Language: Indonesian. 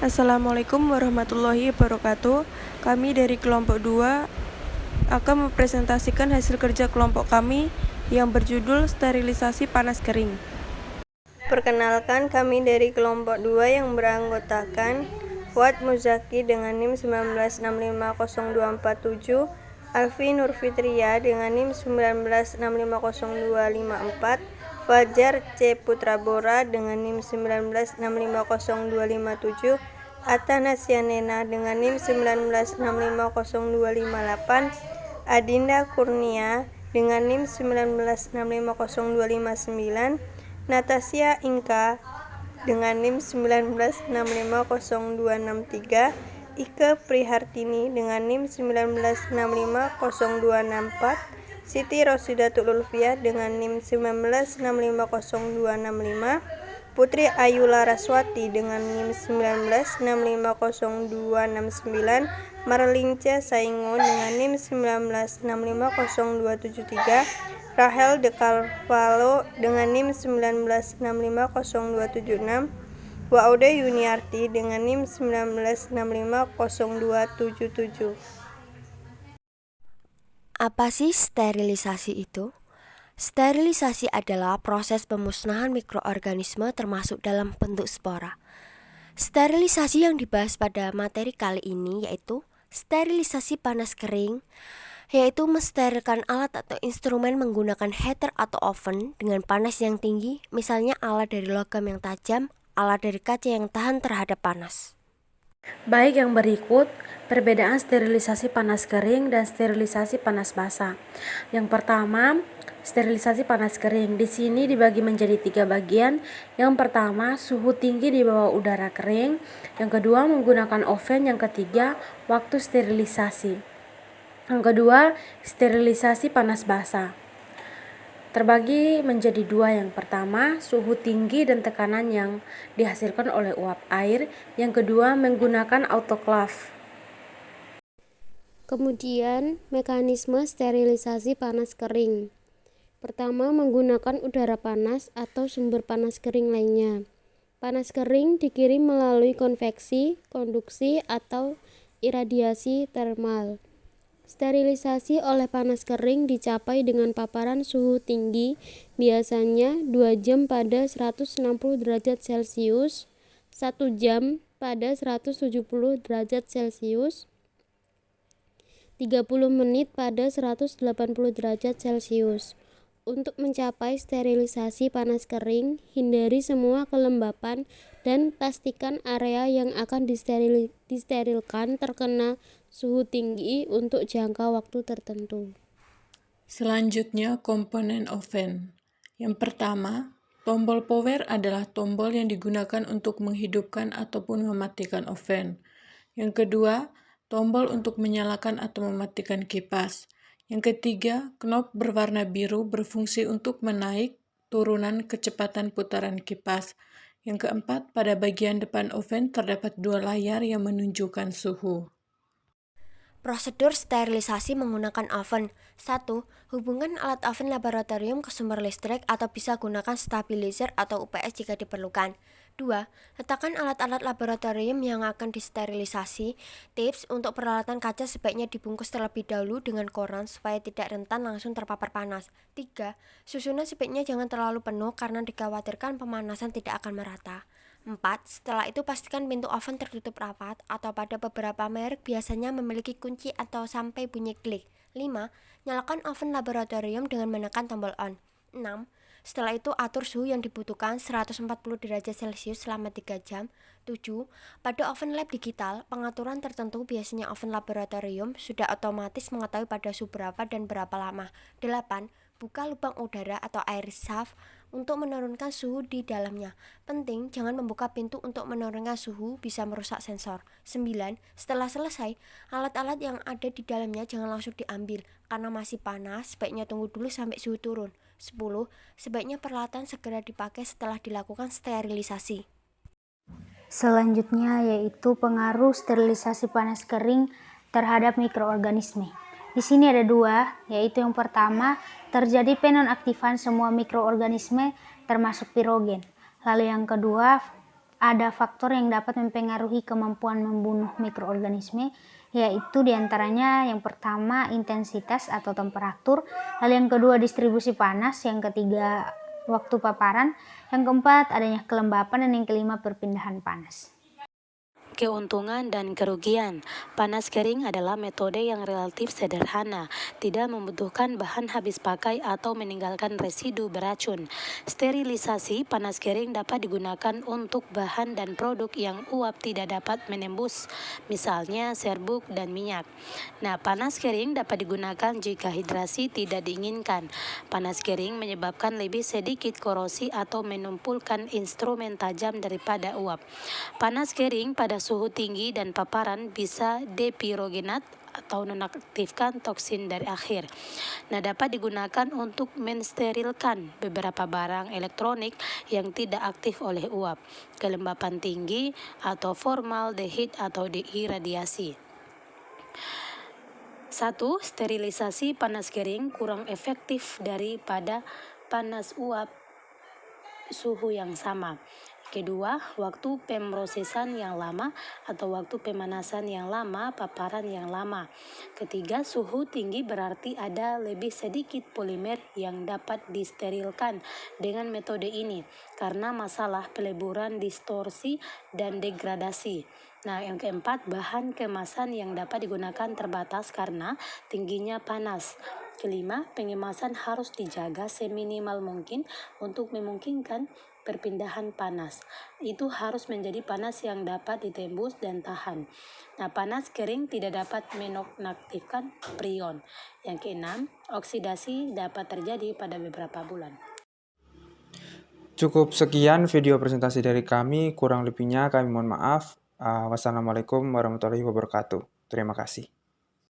Assalamualaikum warahmatullahi wabarakatuh. Kami dari kelompok 2 akan mempresentasikan hasil kerja kelompok kami yang berjudul sterilisasi panas kering. Perkenalkan, kami dari kelompok 2 yang beranggotakan Fuad Muzaki dengan NIM 19650247, Alfi Nurfitria dengan NIM 19650254, Fajar C. Putrabora dengan NIM 19650257, Atta Nasyanena dengan NIM 19650258, Adinda Kurnia dengan NIM 19650259, Natasya Inka dengan NIM 19650263, Ike Prihartini dengan NIM 19650264, Siti Rosidatul Ulfiah dengan NIM 19650265, Putri Ayu Laraswati dengan NIM 19650269, Marlinca Saingo dengan NIM 19650273, Rahel de Carvalho dengan NIM 19650276, Waude Yuniarti dengan NIM 19650277. Apa sih sterilisasi itu? Sterilisasi adalah proses pemusnahan mikroorganisme termasuk dalam bentuk spora. Sterilisasi yang dibahas pada materi kali ini yaitu sterilisasi panas kering, yaitu mensterilkan alat atau instrumen menggunakan heater atau oven dengan panas yang tinggi, misalnya alat dari logam yang tajam, alat dari kaca yang tahan terhadap panas. Baik, yang berikut perbedaan sterilisasi panas kering dan sterilisasi panas basah. Yang pertama, sterilisasi panas kering. Di sini dibagi menjadi 3 bagian. Yang pertama, suhu tinggi di bawah udara kering. Yang kedua, menggunakan oven. Yang ketiga, waktu sterilisasi. Yang kedua, sterilisasi panas basah. Terbagi menjadi 2. Yang pertama, suhu tinggi dan tekanan yang dihasilkan oleh uap air. Yang kedua, menggunakan autoclave. Kemudian, mekanisme sterilisasi panas kering. Pertama, menggunakan udara panas atau sumber panas kering lainnya. Panas kering dikirim melalui konveksi, konduksi, atau iradiasi termal. Sterilisasi oleh panas kering dicapai dengan paparan suhu tinggi, biasanya 2 jam pada 160 derajat Celcius, 1 jam pada 170 derajat Celcius, 30 menit pada 180 derajat Celcius. Untuk mencapai sterilisasi panas kering, hindari semua kelembapan dan pastikan area yang akan disterilkan terkena suhu tinggi untuk jangka waktu tertentu. Selanjutnya, komponen oven. Yang pertama, tombol power adalah tombol yang digunakan untuk menghidupkan ataupun mematikan oven. Yang kedua, tombol untuk menyalakan atau mematikan kipas. Yang ketiga, knob berwarna biru berfungsi untuk menaik turunan kecepatan putaran kipas. Yang keempat, pada bagian depan oven terdapat 2 layar yang menunjukkan suhu. Prosedur sterilisasi menggunakan oven. 1. Hubungkan alat oven laboratorium ke sumber listrik atau bisa gunakan stabilizer atau UPS jika diperlukan. 2. Letakkan alat-alat laboratorium yang akan disterilisasi. Tips untuk peralatan kaca sebaiknya dibungkus terlebih dahulu dengan koran supaya tidak rentan langsung terpapar panas. 3. Susunan sebaiknya jangan terlalu penuh karena dikhawatirkan pemanasan tidak akan merata. 4. Setelah itu pastikan pintu oven tertutup rapat atau pada beberapa merek biasanya memiliki kunci atau sampai bunyi klik. 5. Nyalakan oven laboratorium dengan menekan tombol on. 6. Setelah itu atur suhu yang dibutuhkan 140 derajat Celcius selama 3 jam. 7. Pada oven lab digital, pengaturan tertentu biasanya oven laboratorium sudah otomatis mengetahui pada suhu berapa dan berapa lama. 8. Buka lubang udara atau air shaft untuk menurunkan suhu di dalamnya. Penting, jangan membuka pintu untuk menurunkan suhu, bisa merusak sensor. 9. Setelah selesai, alat-alat yang ada di dalamnya jangan langsung diambil. Karena masih panas, sebaiknya tunggu dulu sampai suhu turun. 10. Sebaiknya peralatan segera dipakai setelah dilakukan sterilisasi. Selanjutnya yaitu pengaruh sterilisasi panas kering terhadap mikroorganisme. Di sini ada 2, yaitu yang pertama, terjadi penonaktifan semua mikroorganisme termasuk pirogen. Lalu yang kedua, ada faktor yang dapat mempengaruhi kemampuan membunuh mikroorganisme, yaitu diantaranya yang pertama intensitas atau temperatur, lalu yang kedua distribusi panas, yang ketiga waktu paparan, yang keempat adanya kelembapan, dan yang kelima perpindahan panas. Keuntungan dan kerugian. Panas kering adalah metode yang relatif sederhana, tidak membutuhkan bahan habis pakai atau meninggalkan residu beracun. Sterilisasi panas kering dapat digunakan untuk bahan dan produk yang uap tidak dapat menembus, misalnya serbuk dan minyak. Nah, panas kering dapat digunakan jika hidrasi tidak diinginkan. Panas kering menyebabkan lebih sedikit korosi atau menumpulkan instrumen tajam daripada uap. Panas kering pada suhu tinggi dan paparan bisa depirogenat atau nonaktifkan toksin dari akhir. Nah, dapat digunakan untuk mensterilkan beberapa barang elektronik yang tidak aktif oleh uap, kelembapan tinggi, atau formaldehid atau deiradiasi. 1. Sterilisasi panas kering kurang efektif daripada panas uap suhu yang sama. Kedua, waktu pemrosesan yang lama atau waktu pemanasan yang lama, paparan yang lama. Ketiga, suhu tinggi berarti ada lebih sedikit polimer yang dapat disterilkan dengan metode ini karena masalah peleburan, distorsi, dan degradasi. Nah, yang keempat, bahan kemasan yang dapat digunakan terbatas karena tingginya panas. Kelima, pengemasan harus dijaga seminimal mungkin untuk memungkinkan perpindahan panas. Itu harus menjadi panas yang dapat ditembus dan tahan. Nah, panas kering tidak dapat menonaktifkan prion. Yang keenam, oksidasi dapat terjadi pada beberapa bulan. Cukup sekian video presentasi dari kami, kurang lebihnya kami mohon maaf. Wassalamualaikum warahmatullahi wabarakatuh. Terima kasih.